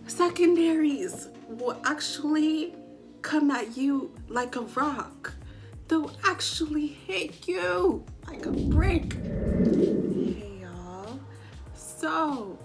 Secondaries will actually come at you like a rock. They'll actually hit you like a brick. Hey y'all. So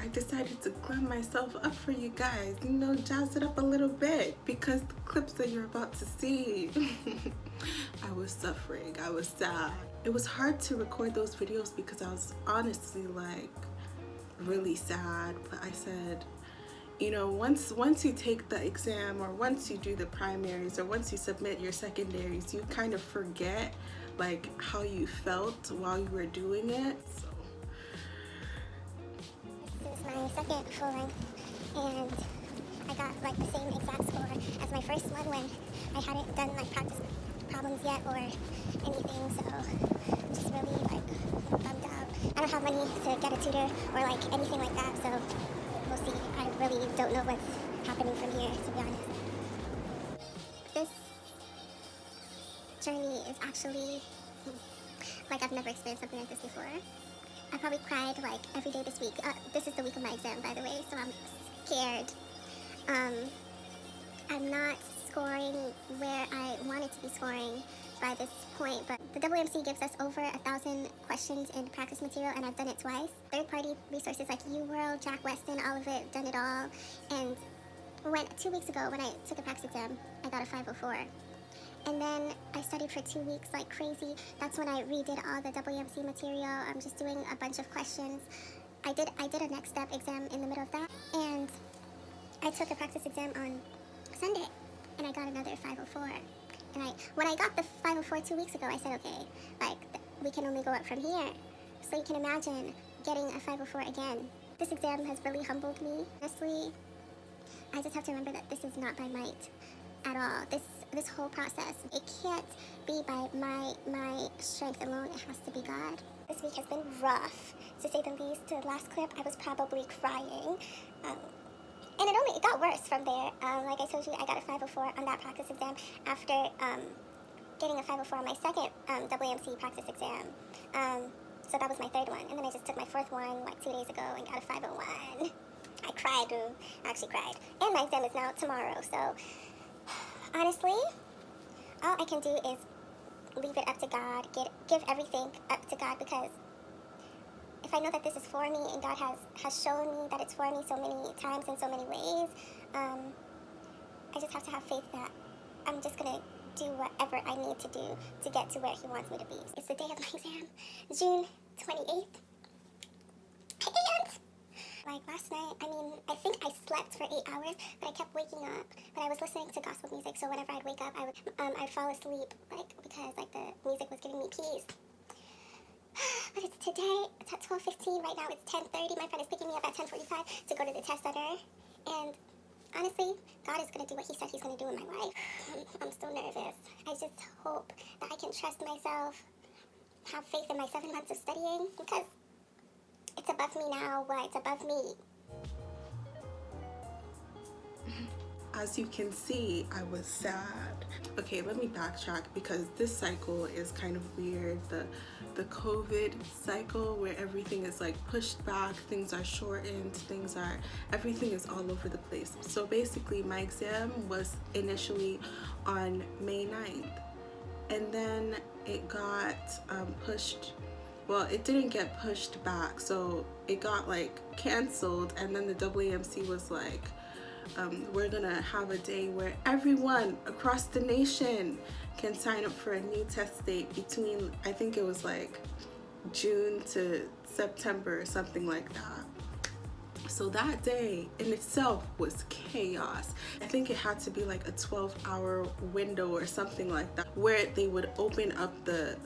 I decided to glam myself up for you guys, jazz it up a little bit, because the clips that you're about to see, I was suffering, I was sad. It was hard to record those videos because I was honestly like really sad, but I said, once you take the exam, or once you do the primaries, or once you submit your secondaries, you kind of forget like how you felt while you were doing it. So this is my second full length, and I got like the same exact score as my first one when I hadn't done like practice problems yet or anything, so I'm just really like bummed out. I don't have money to get a tutor or like anything like that, so we'll see. I really don't know what's happening from here, to be honest. This journey is actually like I've never experienced something like this before. I probably cried like every day this week. This is the week of my exam, by the way, so I'm scared. I'm not scoring where I wanted to be scoring by this point, but the WMC gives us over 1,000 questions in practice material, and I've done it twice. Third-party resources like UWorld, Jack Weston, all of it, done it all. And 2 weeks ago when I took a practice exam, I got a 504. And then I studied for 2 weeks like crazy. That's when I redid all the WMC material. I'm just doing a bunch of questions. I did a next step exam in the middle of that, and I took a practice exam on Sunday, and I got another 504. And when I got the 504 2 weeks ago, I said, okay, like we can only go up from here. So you can imagine getting a 504 again. This exam has really humbled me. Honestly, I just have to remember that this is not by might at all. This whole process, it can't be by my strength alone. It has to be God. This week has been rough, to say the least. The last clip, I was probably crying. And it got worse from there. Like I told you, I got a 504 on that practice exam after getting a 504 on my second WMC practice exam. So that was my third one. And then I just took my fourth one like 2 days ago and got a 501. I cried, I actually cried. And my exam is now tomorrow, so honestly, all I can do is leave it up to God, give everything up to God, because if I know that this is for me and God has shown me that it's for me so many times in so many ways, I just have to have faith that I'm just going to do whatever I need to do to get to where He wants me to be. It's the day of my exam, June 28th. And like last night, I think I slept for 8 hours, but I kept waking up. But I was listening to gospel music, so whenever I'd wake up, I'd fall asleep, like because like the music was giving me peace. But it's today, it's at 12:15, right now it's 10:30, my friend is picking me up at 10:45 to go to the test center, and honestly, God is going to do what He said He's going to do in my life. I'm still nervous. I just hope that I can trust myself, have faith in my 7 months of studying, because it's above me now. It's above me. as you can see, I was sad. Okay, let me backtrack, because this cycle is kind of weird. The COVID cycle, where everything is like pushed back, things are shortened, everything is all over the place. So basically my exam was initially on May 9th, and then it got pushed. Well, it didn't get pushed back, so it got like canceled, and then the WMC was like, we're gonna have a day where everyone across the nation can sign up for a new test date between, I think it was like June to September or something like that. So that day in itself was chaos. I think it had to be like a 12-hour window or something like that, where they would open up the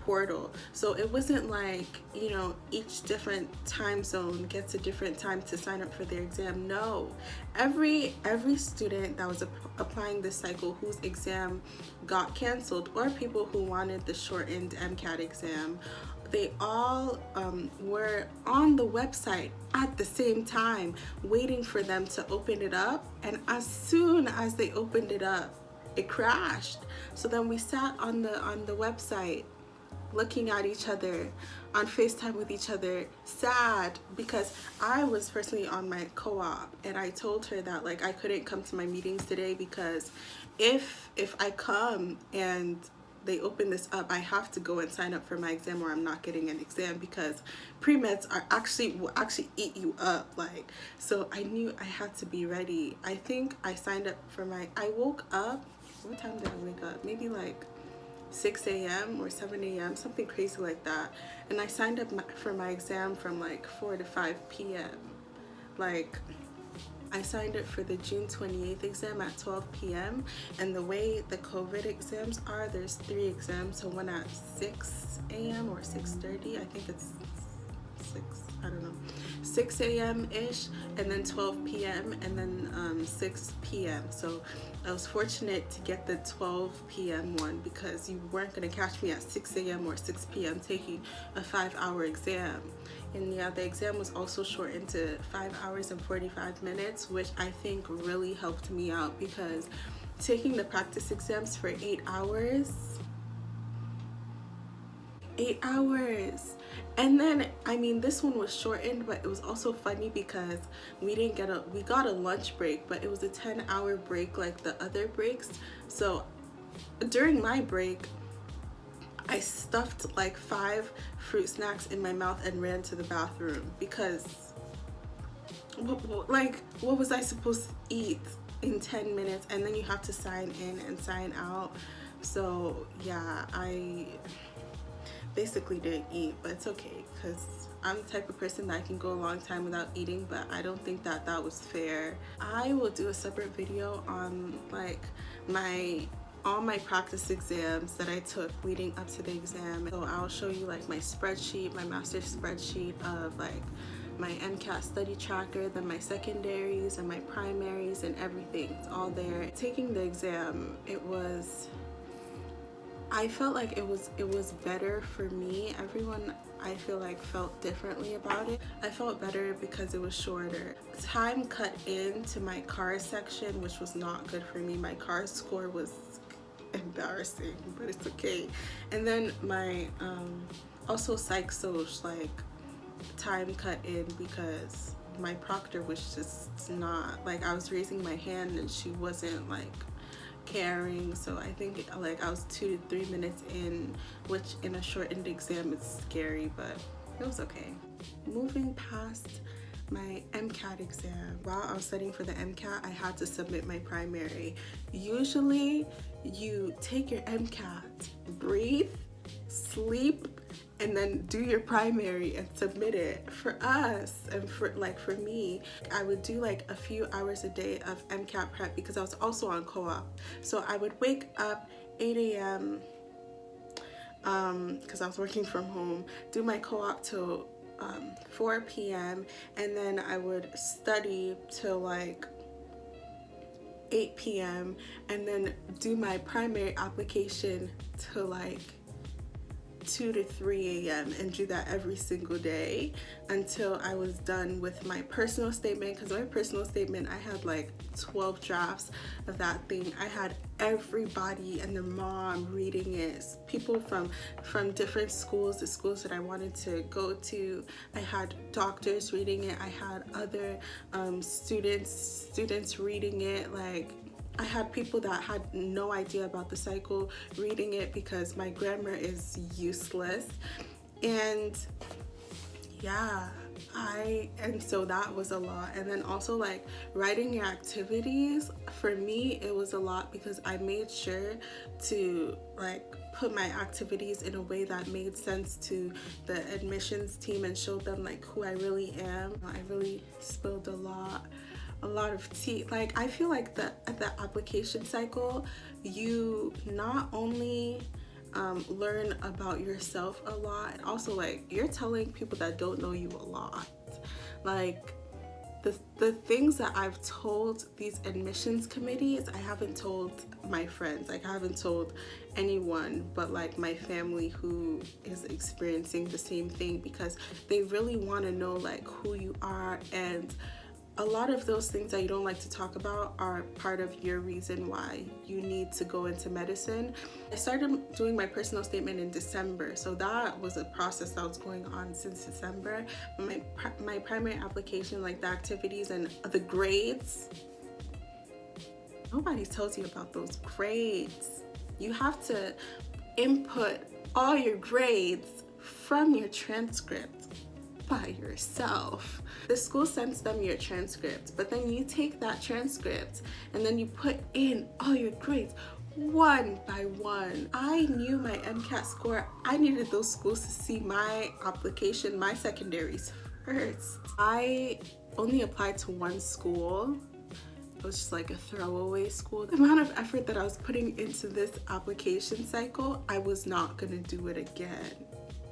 portal. So it wasn't like, each different time zone gets a different time to sign up for their exam. No, every student that was applying this cycle whose exam got canceled, or people who wanted the shortened MCAT exam, they all were on the website at the same time, waiting for them to open it up. And as soon as they opened it up, it crashed. So then we sat on the website looking at each other on FaceTime with each other, sad, because I was personally on my co-op and I told her that like I couldn't come to my meetings today because if I come and they open this up, I have to go and sign up for my exam or I'm not getting an exam, because pre-meds are will actually eat you up. Like, so I knew I had to be ready. I think I signed up for I woke up, what time did I wake up? Maybe like 6 a.m. or 7 a.m., something crazy like that. And I signed up for my exam from like 4 to 5 p.m. Like, I signed up for the June 28th exam at 12 p.m. And the way the COVID exams are, there's 3 exams. So one at 6 a.m. or 6:30, I think it's 6, I don't know, 6 a.m. ish, and then 12 p.m. and then 6 p.m. So I was fortunate to get the 12 p.m. one, because you weren't going to catch me at 6 a.m. or 6 p.m. taking a 5-hour exam. And yeah, the exam was also shortened to 5 hours and 45 minutes, which I think really helped me out, because taking the practice exams for 8 hours, 8 hours. And then, I mean, this one was shortened, but it was also funny because we got a lunch break, but it was a 10-hour break like the other breaks. So during my break, I stuffed like 5 fruit snacks in my mouth and ran to the bathroom, because what was I supposed to eat in 10 minutes? And then you have to sign in and sign out. So yeah, I basically didn't eat, but it's okay, because I'm the type of person that I can go a long time without eating, but I don't think that was fair. I will do a separate video on like all my practice exams that I took leading up to the exam. So I'll show you like my spreadsheet, my master's spreadsheet of like my MCAT study tracker, then my secondaries and my primaries and everything. It's all there. Taking the exam, I felt like it was better for me. Everyone, I feel like, felt differently about it. I felt better because it was shorter. Time cut into my car section, which was not good for me. My car score was embarrassing, but it's okay. And then my also psych soc, like, time cut in because my proctor was just not, like, I was raising my hand and she wasn't like caring. So I think like I was 2 to 3 minutes in, which in a shortened exam is scary, but it was okay. Moving past my MCAT exam, while I was studying for the MCAT, I had to submit my primary. Usually you take your MCAT, breathe, sleep, and then do your primary and submit it. For us, and for me, I would do like a few hours a day of MCAT prep because I was also on co-op. So I would wake up 8 a.m. Because I was working from home, do my co-op till 4 p.m. and then I would study till like 8 p.m. and then do my primary application till like 2 to 3 a.m. and do that every single day until I was done with my personal statement. Because my personal statement, I had like 12 drafts of that thing. I had everybody and their mom reading it, people from different schools, the schools that I wanted to go to. I had doctors reading it. I had other students reading it. Like, I had people that had no idea about the cycle reading it because my grammar is useless. And yeah, and so that was a lot. And then also like writing your activities, for me it was a lot because I made sure to like put my activities in a way that made sense to the admissions team and showed them like who I really am. I really spilled a lot of tea. Like, I feel like the application cycle, you not only learn about yourself a lot, and also like you're telling people that don't know you a lot. Like the things that I've told these admissions committees, I haven't told my friends. Like, I haven't told anyone but like my family who is experiencing the same thing, because they really want to know like who you are and a lot of those things that you don't like to talk about are part of your reason why you need to go into medicine. I started doing my personal statement in December, so that was a process that was going on since December. My primary application, like the activities and the grades, nobody tells you about those grades. You have to input all your grades from your transcript by yourself. The school sends them your transcript, but then you take that transcript and then you put in all your grades one by one. I knew my MCAT score. I needed those schools to see my application, my secondaries first. I only applied to one school. It was just like a throwaway school. The amount of effort that I was putting into this application cycle, I was not gonna do it again.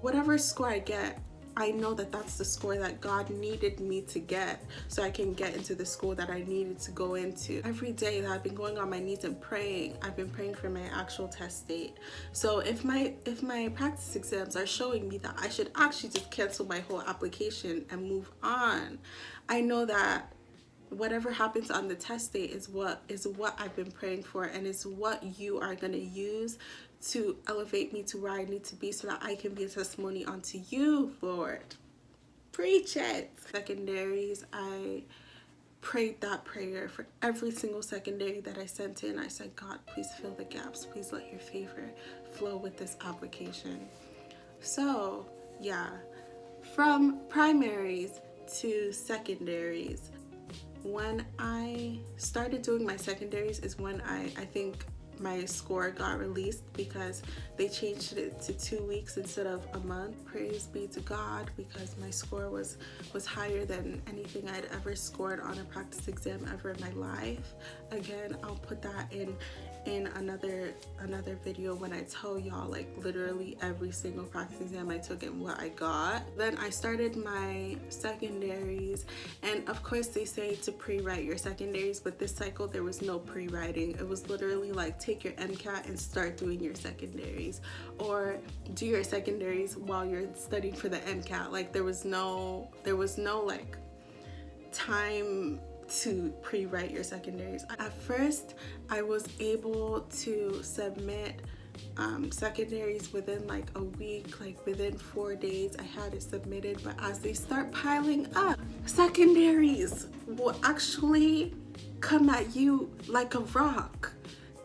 Whatever score I get, I know that that's the score that God needed me to get so I can get into the school that I needed to go into. Every day that I've been going on my knees and praying, I've been praying for my actual test date. So if my practice exams are showing me that I should actually just cancel my whole application and move on, I know that whatever happens on the test date is what I've been praying for, and is what you are going to use to elevate me to where I need to be so that I can be a testimony unto you, Lord. Preach it. Secondaries, I prayed that prayer for every single secondary that I sent in. I said, God, please fill the gaps. Please let your favor flow with this application. So, yeah, from primaries to secondaries. When I started doing my secondaries is when I think my score got released, because they changed it to 2 weeks instead of a month. Praise be to God, because my score was higher than anything I'd ever scored on a practice exam ever in my life. Again, I'll put that in another video when I tell y'all like literally every single practice exam I took and what I got. Then I started my secondaries, and of course they say to pre-write your secondaries, but this cycle there was no pre-writing. It was literally like take your MCAT and start doing your secondaries, or do your secondaries while you're studying for the MCAT. Like there was no like time to pre-write your secondaries. At first, I was able to submit secondaries within like a week, like within 4 days I had it submitted, but as they start piling up, secondaries will actually come at you like a rock.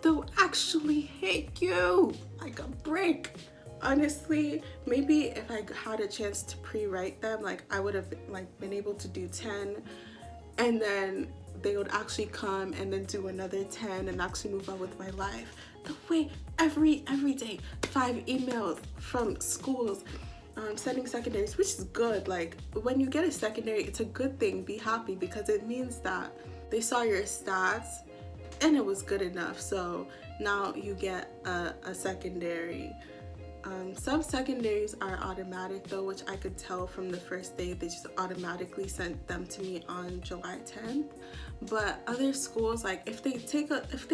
They'll actually hit you like a brick. Honestly, maybe if I had a chance to pre-write them, like I would have like been able to do 10, and then they would actually come and then do another 10 and actually move on with my life. The way every day 5 emails from schools sending secondaries, which is good. Like when you get a secondary, it's a good thing. Be happy, because it means that they saw your stats and it was good enough, so now you get a secondary. Some secondaries are automatic though, which I could tell from the first day. They just automatically sent them to me on July 10th. But other schools, like if they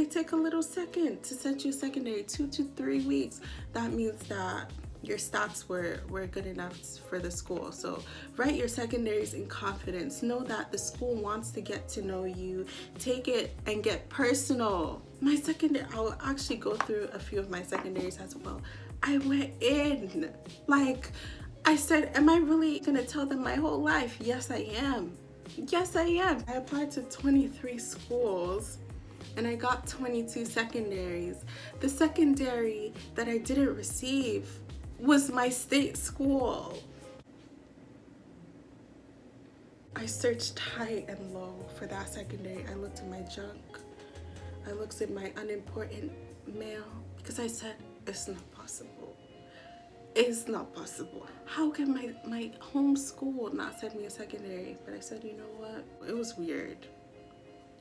take a little second to send you a secondary, 2 to 3 weeks, that means that your stats were good enough for the school. So write your secondaries in confidence. Know that the school wants to get to know you. Take it and get personal. My secondary, I'll actually go through a few of my secondaries as well. I went in, like I said, am I really gonna tell them my whole life? Yes, I am. Yes, I am. I applied to 23 schools and I got 22 secondaries. The secondary that I didn't receive was my state school. I searched high and low for that secondary. I looked in my junk. I looked in my unimportant mail, because I said, it's not possible. It's not possible. How can my home school not send me a secondary? But I said, you know what? It was weird.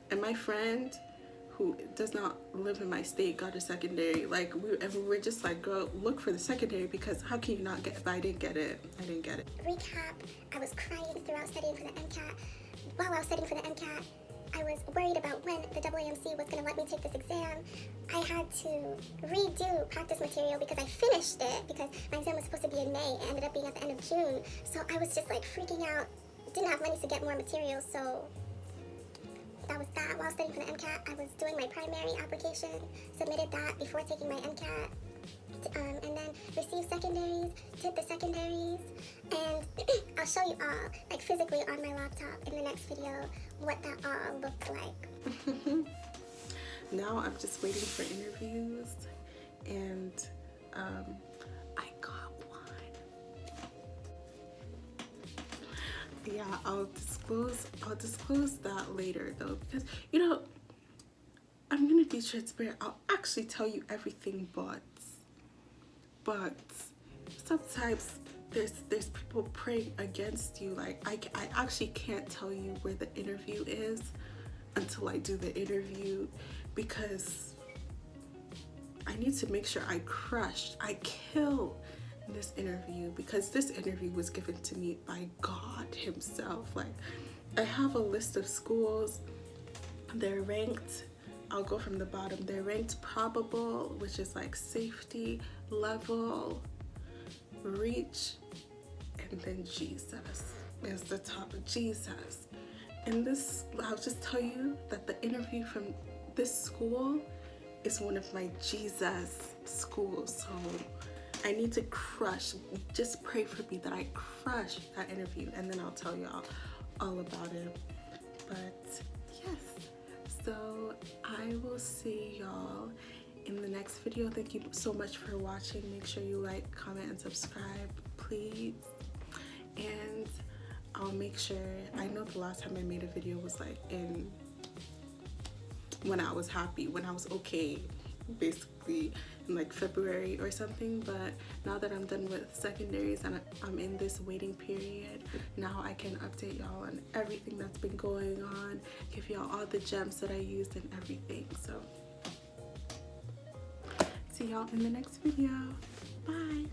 And my friend, who does not live in my state, got a secondary. Like we were just like, girl, look for the secondary, because how can you not get it? If I didn't get it, I didn't get it. Recap, I was crying throughout studying for the MCAT. While I was studying for the MCAT, I was worried about when the AAMC was going to let me take this exam. I had to redo practice material because I finished it, because my exam was supposed to be in May. It ended up being at the end of June. So I was just like freaking out. Didn't have money to get more material, so that was that. While studying for the MCAT, I was doing my primary application, submitted that before taking my MCAT, and then received secondaries, did the secondaries, and I'll show you all, like physically on my laptop in the next video, what that all looked like. Now I'm just waiting for interviews, and I got one. Yeah, I'll disclose that later though, because you know, I'm gonna be transparent. I'll actually tell you everything, but sometimes there's people praying against you. Like I actually can't tell you where the interview is until I do the interview, because I need to make sure I kill this interview, because this interview was given to me by God himself. Like, I have a list of schools. They're ranked, I'll go from the bottom. They're ranked probable, which is like safety, level, reach, and then Jesus is the top. Jesus. And this, I'll just tell you that the interview from this school is one of my Jesus schools. So I need to crush, just pray for me that I crush that interview, and then I'll tell y'all all about it. But yes, so I will see y'all in the next video. Thank you so much for watching. Make sure you like, comment, and subscribe, please. And I'll make sure, I know the last time I made a video was like when I was happy, when I was okay, basically in like February or something. But now that I'm done with secondaries and I'm in this waiting period, now I can update y'all on everything that's been going on, give y'all all the gems that I used and everything. So see y'all in the next video. Bye.